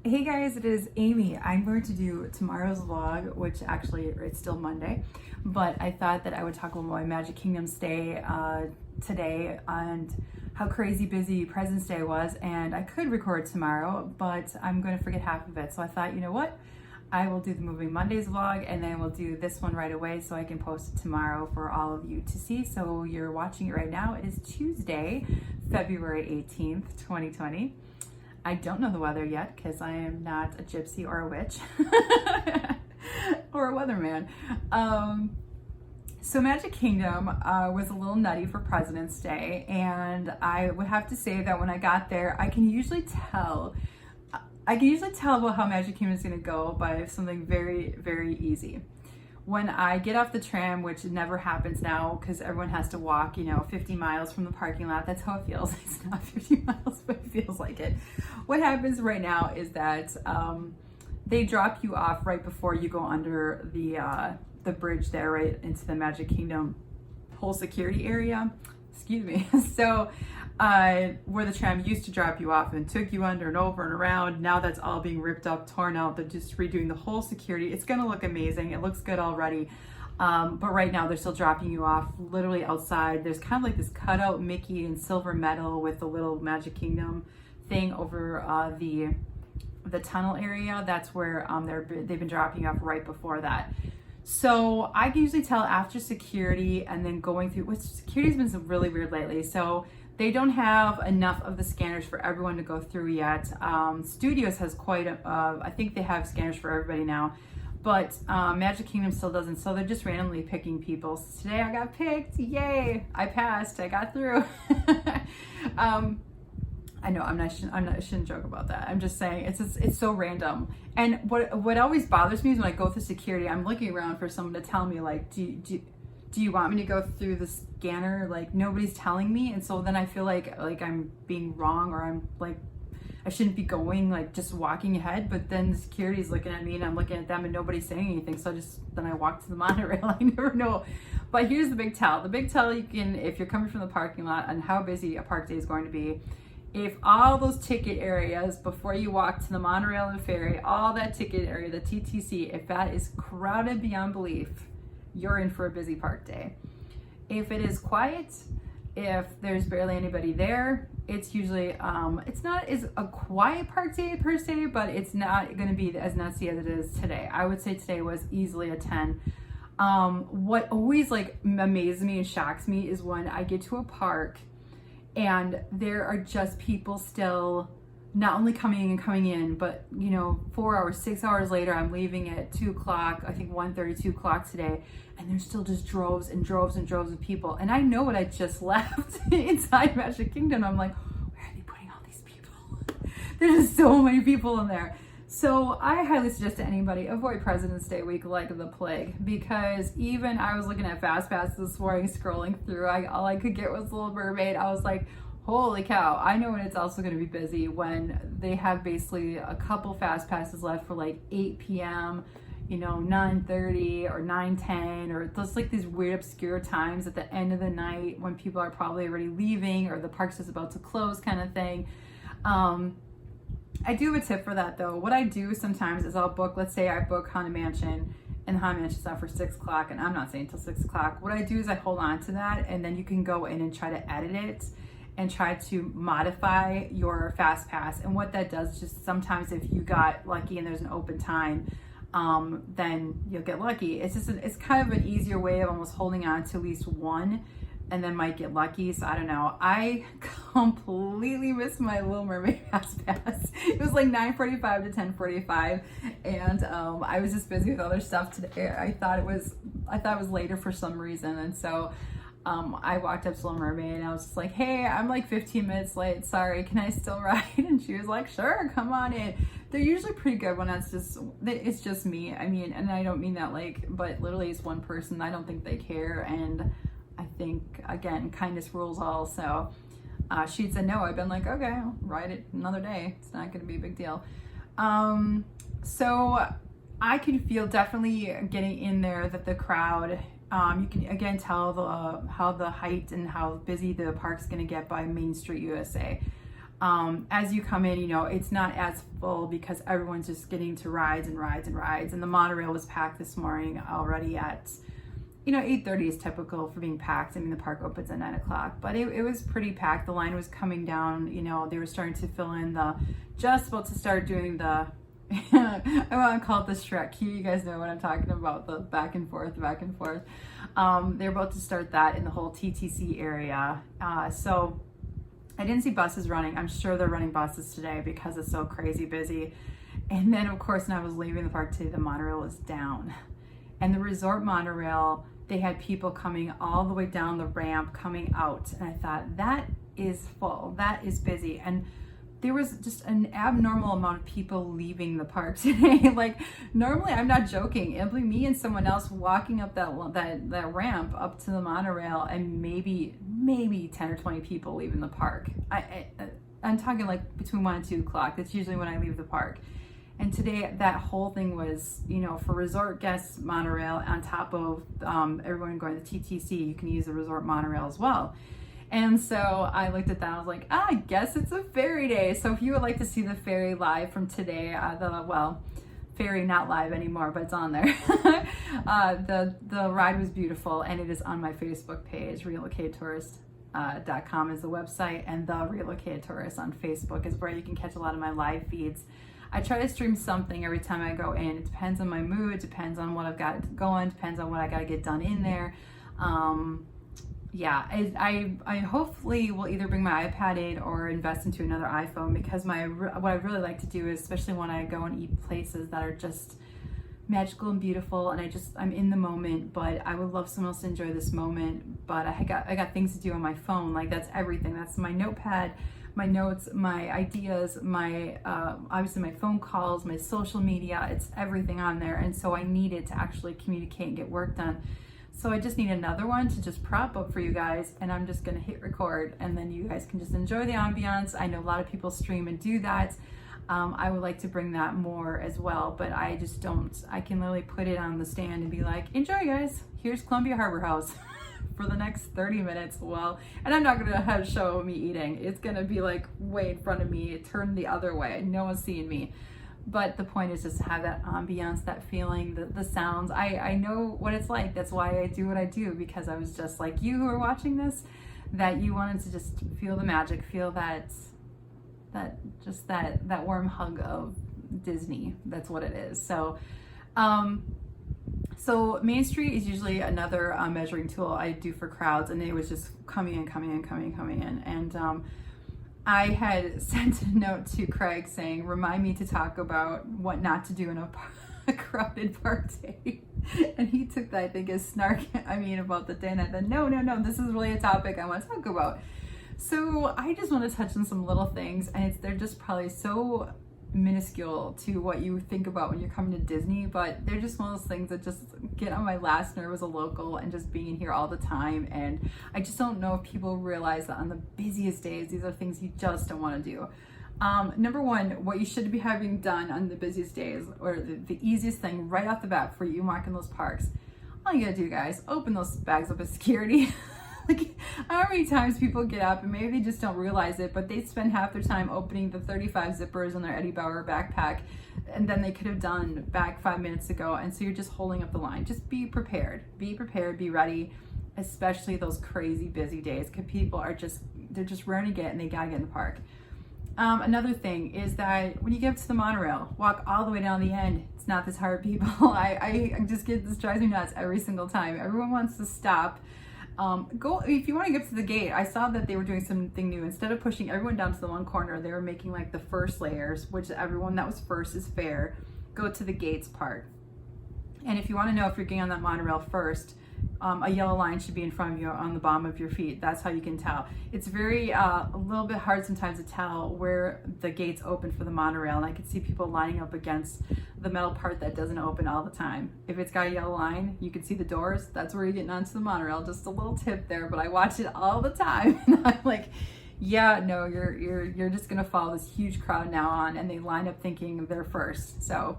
Hey guys, it is Amy. I'm going to do tomorrow's vlog, which actually it's still Monday, but I thought that I would talk about my Magic Kingdom stay today and how crazy busy President's Day was. And I could record tomorrow, but I'm going to forget half of it. So I thought, you know what? I will do the Moving Mondays vlog and then we'll do this one right away so I can post it tomorrow for all of you to see. So you're watching it right now. It is Tuesday, February 18th, 2020. I don't know the weather yet because I am not a gypsy or a witch or a weatherman. So Magic Kingdom was a little nutty for President's Day, and I would have to say that when I got there, I can usually tell about how Magic Kingdom is going to go by something very, very easy. When I get off the tram, which never happens now because everyone has to walk, 50 miles from the parking lot. That's how it feels. It's not 50 miles, but it feels like it. What happens right now is that they drop you off right before you go under the bridge there, right into the Magic Kingdom whole security area. Excuse me. So where the tram used to drop you off and took you under and over and around, now that's all being ripped up, torn out. They're just redoing the whole security. It's going to look amazing. It looks good already. But right now they're still dropping you off literally outside. There's kind of like this cutout Mickey in silver metal with the little Magic Kingdom thing over the tunnel area. That's where they've been dropping you off right before that. So I can usually tell after security and then going through, which security's been so really weird lately. So they don't have enough of the scanners for everyone to go through yet. Studios has I think they have scanners for everybody now, but Magic Kingdom still doesn't. So they're just randomly picking people. So today I got picked, yay! I passed, I got through. I know I shouldn't joke about that. I'm just saying it's so random. And what always bothers me is when I go through security, I'm looking around for someone to tell me like, do you want me to go through the scanner? Like nobody's telling me, and so then I feel like I'm being wrong, or I'm like I shouldn't be going, like just walking ahead. But then the security's looking at me and I'm looking at them and nobody's saying anything. So then I walk to the monorail. I never know. But here's the big tell. The big tell you can, if you're coming from the parking lot, and how busy a park day is going to be. If all those ticket areas before you walk to the monorail and ferry, all that ticket area, the TTC, if that is crowded beyond belief, you're in for a busy park day. If it is quiet, if there's barely anybody there, it's usually, it's not as a quiet park day per se, but it's not going to be as nutsy as it is today. I would say today was easily a 10. What always like amazes me and shocks me is when I get to a park and there are just people still not only coming in, but 4 hours, 6 hours later, I'm leaving at 2 o'clock, I think 1:30, 2 o'clock today, and there's still just droves and droves and droves of people. And I know what I just left inside Magic Kingdom. I'm like, where are they putting all these people? There's just so many people in there. So I highly suggest to anybody, avoid President's Day week like the plague, because even I was looking at Fast Pass this morning, scrolling through, all I could get was Little Mermaid. I was like, holy cow. I know when it's also going to be busy when they have basically a couple Fast Passes left for like 8 p.m., 9:30 or 9:10, or just like these weird obscure times at the end of the night when people are probably already leaving or the park's just about to close kind of thing. I do have a tip for that though. What I do sometimes is I'll book, let's say I book Haunted Mansion and the Haunted Mansion's not for 6 o'clock and I'm not saying until 6 o'clock. What I do is I hold on to that, and then you can go in and try to edit it and try to modify your Fast Pass. And what that does is just sometimes if you got lucky and there's an open time, then you'll get lucky. It's kind of an easier way of almost holding on to at least one and then might get lucky. So I don't know. I completely missed my Little Mermaid Fast Pass. It was like 9:45 to 10:45, and I was just busy with other stuff today. I thought it was later for some reason, and so I walked up to Little Mermaid and I was just like, hey, I'm like 15 minutes late. Sorry, can I still ride? And she was like, sure, come on in. They're usually pretty good when it's just me. I mean, and I don't mean that but literally it's one person. I don't think they care. And I think, again, kindness rules all. So she'd said no. I've been like, okay, I'll ride it another day. It's not going to be a big deal. So I can feel definitely getting in there that the crowd, you can again tell how the height and how busy the park's going to get by Main Street USA. As you come in, it's not as full because everyone's just getting to rides and rides and rides. And the monorail was packed this morning already at 8:30 is typical for being packed. I mean, the park opens at 9 o'clock, but it was pretty packed. The line was coming down. They were starting to fill in just about to start doing the, I want to call it the Shrek queue. You guys know what I'm talking about, the back and forth, back and forth. They're about to start that in the whole TTC area. So I didn't see buses running. I'm sure they're running buses today because it's so crazy busy. And then, of course, when I was leaving the park today, the monorail was down. And the resort monorail, they had people coming all the way down the ramp coming out. And I thought, that is full, that is busy. And there was just an abnormal amount of people leaving the park today. Like, normally, I'm not joking, it'll be me and someone else walking up that ramp up to the monorail, and maybe 10 or 20 people leaving the park. I'm talking like between 1 and 2 o'clock. That's usually when I leave the park. And today, that whole thing was, for resort guests monorail, on top of everyone going to TTC, you can use the resort monorail as well. And so I looked at that, I was like, I guess it's a ferry day. So if you would like to see the ferry live from today, ferry not live anymore, but it's on there. The ride was beautiful, and it is on my Facebook page. RelocatedTourist.com is the website, and The Relocated Tourist on Facebook is where you can catch a lot of my live feeds. I try to stream something every time I go in. It depends on my mood, depends on what I've got going, depends on what I got to get done in there. I hopefully will either bring my iPad in or invest into another iPhone, because what I really like to do is, especially when I go and eat places that are just magical and beautiful, and I'm in the moment, but I would love someone else to enjoy this moment. But I got things to do on my phone. Like, that's everything. That's my notepad, my notes, my ideas, my obviously my phone calls, my social media. It's everything on there, and so I needed to actually communicate and get work done. So I just need another one to just prop up for you guys, and I'm just gonna hit record, and then you guys can just enjoy the ambiance. I know a lot of people stream and do that. I would like to bring that more as well, but I just don't. I can literally put it on the stand and be like, enjoy guys, here's Columbia Harbor House for the next 30 minutes. Well, and I'm not gonna have a show of me eating. It's gonna be like way in front of me, turned the other way, no one's seeing me. But the point is just to have that ambiance, that feeling, the sounds. I know what it's like. That's why I do what I do, because I was just like you who are watching this, that you wanted to just feel the magic, feel that warm hug of Disney. That's what it is. So Main Street is usually another measuring tool I do for crowds, and it was just coming in. And I had sent a note to Craig saying, remind me to talk about what not to do in a crowded park day. And he took that, I think, as snark, about the day. And I thought, no, this is really a topic I want to talk about. So I just want to touch on some little things, and they're just probably so minuscule to what you think about when you're coming to Disney, but they're just one of those things that just get on my last nerve as a local, and just being here all the time. And I just don't know if people realize that on the busiest days, these are things you just don't want to do. Number one, what you should be having done on the busiest days, or the easiest thing right off the bat for you walking those parks, all you gotta do, guys, open those bags up at security. Like, how many times people get up and maybe they just don't realize it, but they spend half their time opening the 35 zippers on their Eddie Bauer backpack, and then they could have done back 5 minutes ago, and so you're just holding up the line. Just be prepared, be ready, especially those crazy busy days, because people they're just raring to get, and they gotta get in the park. Another thing is that when you get up to the monorail, walk all the way down the end. It's not this hard, people. This drives me nuts every single time. Everyone wants to stop. Go if you want to get to the gate. I saw that they were doing something new. Instead of pushing everyone down to the one corner, they were making like the first layers, which everyone that was first is fair. Go to the gates part. And if you want to know if you're getting on that monorail first, a yellow line should be in front of you on the bottom of your feet. That's how you can tell. It's very a little bit hard sometimes to tell where the gates open for the monorail, and I can see people lining up against the metal part that doesn't open all the time. If it's got a yellow line, you can see the doors. That's where you're getting onto the monorail. Just a little tip there, but I watch it all the time, and I'm like, yeah, no, you're just gonna follow this huge crowd now on, and they line up thinking they're first. So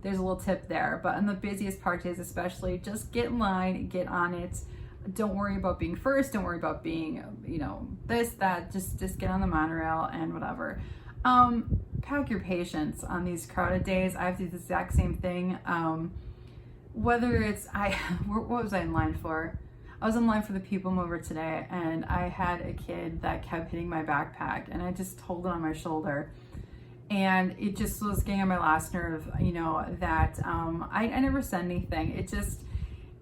there's a little tip there. But on the busiest park days especially, just get in line, get on it. don't worry about being first. Don't worry about being, this, that. Just get on the monorail and whatever. Pack your patience on these crowded days. I have to do the exact same thing. Whether it's, what was I in line for? I was in line for the People Mover today, and I had a kid that kept hitting my backpack, and I just told it on my shoulder. And it just was getting on my last nerve, that I never said anything. It just,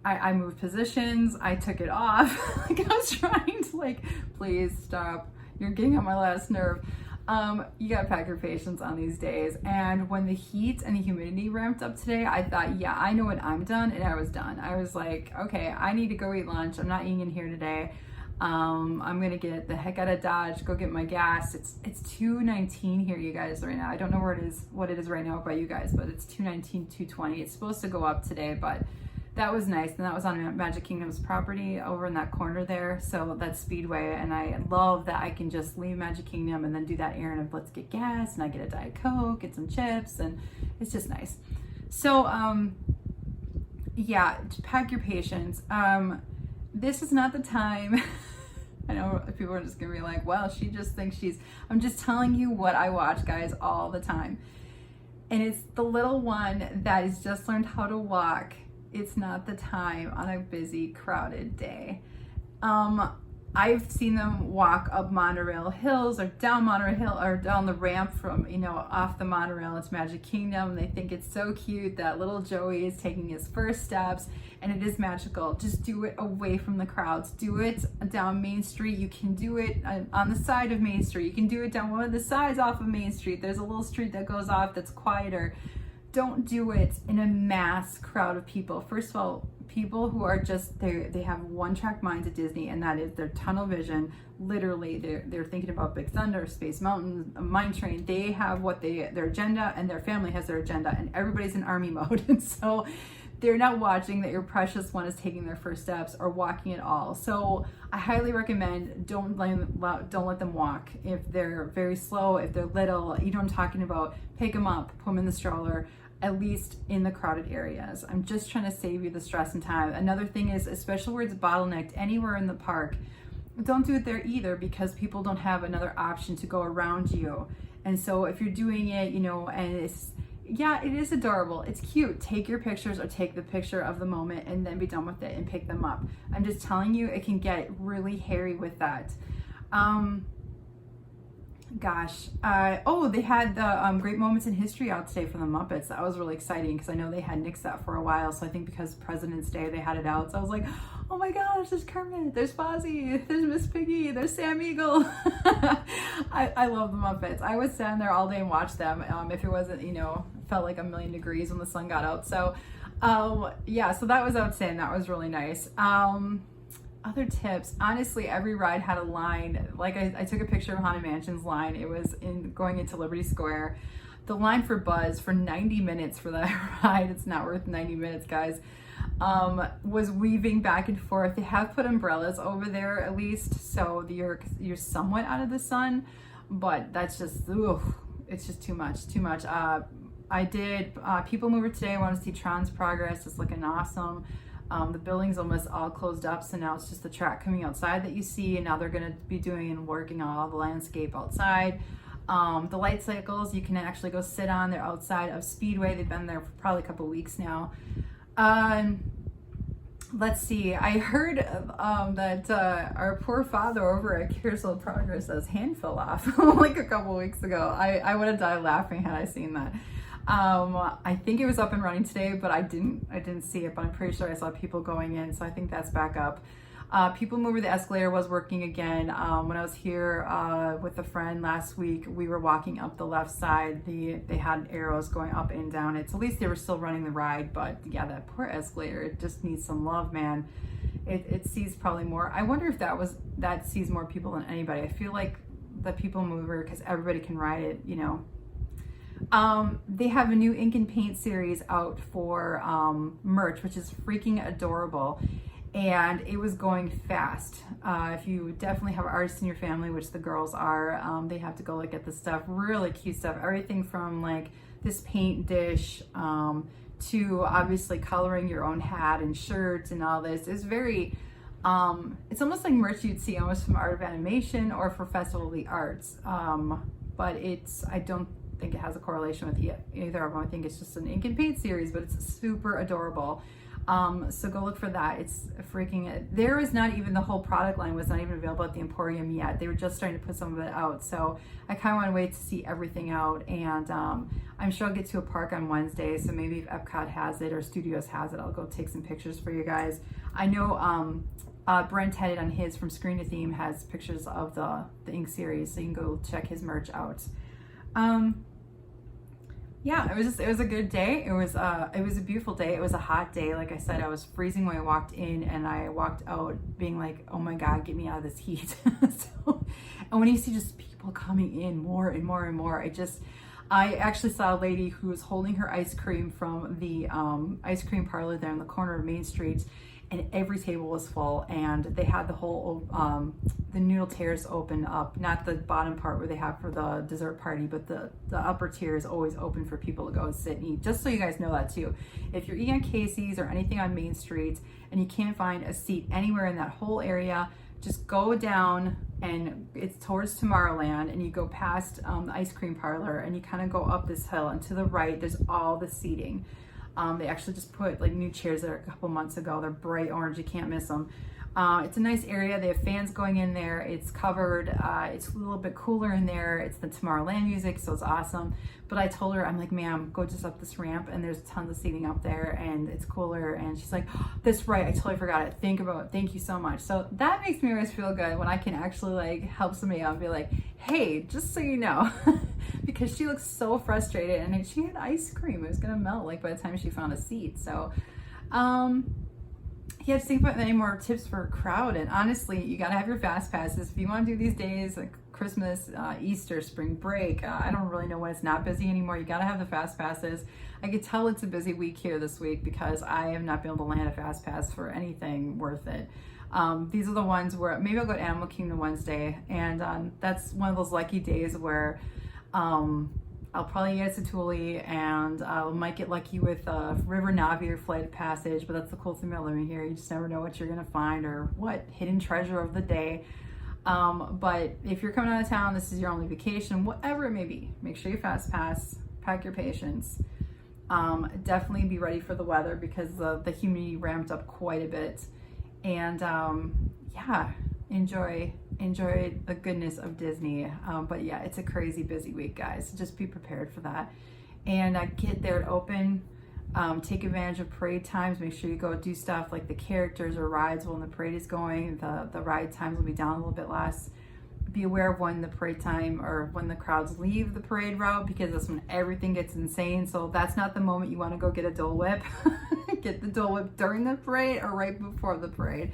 I moved positions, I took it off. Like I was trying to please stop. You're getting on my last nerve. You gotta pack your patience on these days. And when the heat and the humidity ramped up today, I thought, yeah, I know when I'm done, and I was done. I was like, okay, I need to go eat lunch. I'm not eating in here today. I'm gonna get the heck out of Dodge, go get my gas. It's 2:19 here, you guys, right now. I don't know what it is right now by you guys, but it's 2:19, 2:20. It's supposed to go up today, but that was nice. And that was on Magic Kingdom's property over in that corner there. So that's Speedway. And I love that I can just leave Magic Kingdom and then do that errand of let's get gas, and I get a Diet Coke, get some chips, and it's just nice. So, yeah, pack your patience. This is not the time. I know people are just gonna be like, well, she just thinks I'm just telling you what I watch, guys, all the time. And it's the little one that has just learned how to walk. It's not the time on a busy, crowded day. I've seen them walk up monorail hills or down monorail hill or down the ramp from, off the monorail into Magic Kingdom. And they think it's so cute that little Joey is taking his first steps, and it is magical. Just do it away from the crowds. Do it down Main Street. You can do it on the side of Main Street. You can do it down one of the sides off of Main Street. There's a little street that goes off that's quieter. Don't do it in a mass crowd of people. First of all, people who are just, they have one-track minds at Disney, and that is their tunnel vision. Literally, they're thinking about Big Thunder, Space Mountain, Mine Train. They have their agenda, and their family has their agenda, and everybody's in army mode. And so they're not watching that your precious one is taking their first steps or walking at all. So I highly recommend don't let them walk. If they're very slow, if they're little, you know what I'm talking about, pick them up, put them in the stroller, at least in the crowded areas. I'm just trying to save you the stress and time. Another thing is, especially where it's bottlenecked, anywhere in the park, don't do it there either, because people don't have another option to go around you. And so if you're doing it, and it is adorable, it's cute, take your pictures or take the picture of the moment and then be done with it and pick them up. I'm just telling you, it can get really hairy with that. They had the Great Moments in History out today for the Muppets. That was really exciting because I know they had nixed that for a while. So I think because President's Day, they had it out. So I was like, oh my gosh, there's Kermit, there's Fozzie, there's Miss Piggy, there's Sam Eagle. I love the Muppets. I would stand there all day and watch them if it wasn't, felt like 1,000,000 degrees when the sun got out. So so that was outstanding. That was really nice. Other tips, honestly, every ride had a line. Like I took a picture of Haunted Mansion's line. It was going into Liberty Square. The line for Buzz for 90 minutes for that ride, it's not worth 90 minutes, guys, was weaving back and forth. They have put umbrellas over there at least, so you're somewhat out of the sun, but that's just, it's just too much. I did People Mover today. I want to see Tron's Progress. It's looking awesome. The building's almost all closed up, so now it's just the track coming outside that you see, and now they're going to be doing and working on all the landscape outside. The light cycles you can actually go sit on. They're outside of Speedway. They've been there for probably a couple weeks now. Let's see. I heard that our poor father over at Carousel of Progress, his hand fell off like a couple weeks ago. I would have died laughing had I seen that. I think it was up and running today, but I didn't see it, but I'm pretty sure I saw people going in, so I think that's back up. People Mover, the escalator was working again. When I was here with a friend last week, we were walking up the left side. They had arrows going up and down. At least they were still running the ride, but yeah, that poor escalator, it just needs some love, man. It sees probably more. I wonder if that sees more people than anybody. I feel like the People Mover, because everybody can ride it, They have a new ink and paint series out for merch, which is freaking adorable, and it was going fast. If you definitely have artists in your family, which the girls are, they have to go look at the stuff. Really cute stuff. Everything from like this paint dish to obviously coloring your own hat and shirts and all this is very It's almost like merch you'd see almost from Art of Animation or for Festival of the Arts. But I don't think it has a correlation with either of them. I think it's just an ink and paint series, but it's super adorable. So go look for that. It's freaking, there is not even, the whole product line was not even available at the Emporium yet. They were just starting to put some of it out. So I kind of want to wait to see everything out. And I'm sure I'll get to a park on Wednesday. So maybe if Epcot has it or Studios has it, I'll go take some pictures for you guys. I know Brent had it on his from Screen to Theme, has pictures of the ink series. So you can go check his merch out. Yeah, it was a good day. It was a beautiful day. It was a hot day. Like I said, I was freezing when I walked in, and I walked out being like, oh my God, get me out of this heat. And when you see just people coming in more and more and more, I actually saw a lady who was holding her ice cream from the ice cream parlor there in the corner of Main Street, and every table was full, and they had the whole the noodle tiers open up, not the bottom part where they have for the dessert party, but the upper tier is always open for people to go sit and eat. Just so you guys know that too. If you're eating at Casey's or anything on Main Street and you can't find a seat anywhere in that whole area, just go down, and it's towards Tomorrowland, and you go past the ice cream parlor, and you kind of go up this hill, and to the right there's all the seating. They actually just put like new chairs there a couple months ago. They're bright orange, you can't miss them. It's a nice area. They have fans going in there. It's covered. It's a little bit cooler in there. It's the Tomorrowland music, so it's awesome. But I told her, I'm like, ma'am, go just up this ramp, and there's tons of seating up there, and it's cooler. And she's like, oh, that's right, I totally forgot it. Thank you so much. So that makes me always feel good when I can actually like help somebody out and be like, hey, just so you know. Because she looks so frustrated, and she had ice cream. It was gonna melt like by the time she found a seat. So you have to think about any more tips for a crowd. And honestly, you gotta have your fast passes if you want to do these days like Christmas, Easter, spring break. I don't really know when it's not busy anymore. You gotta have the fast passes. I could tell it's a busy week here this week because I have not been able to land a fast pass for anything worth it. These are the ones where maybe I'll go to Animal Kingdom Wednesday, and that's one of those lucky days where I'll probably get Satuli, and I might get lucky with River Navi or Flight of Passage, but that's the cool thing about living here. You just never know what you're gonna find or what hidden treasure of the day. But if you're coming out of town, this is your only vacation, whatever it may be, make sure you fast pass, pack your patience. Definitely be ready for the weather because the humidity ramped up quite a bit. And yeah, enjoy the goodness of Disney. But yeah, it's a crazy busy week, guys. So just be prepared for that. And get there to open. Take advantage of parade times. Make sure you go do stuff like the characters or rides when the parade is going. The ride times will be down a little bit less. Be aware of when the parade time or when the crowds leave the parade route, because that's when everything gets insane. So that's not the moment you want to go get a Dole Whip. Get the Dole Whip during the parade or right before the parade,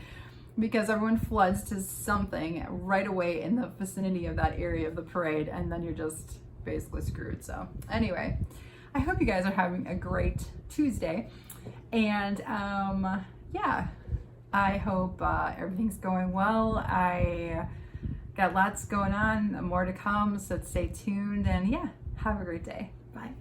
because everyone floods to something right away in the vicinity of that area of the parade, and then you're just basically screwed. So anyway, I hope you guys are having a great Tuesday, and yeah, I hope everything's going well. I got lots going on, more to come, so stay tuned, and yeah, have a great day. Bye.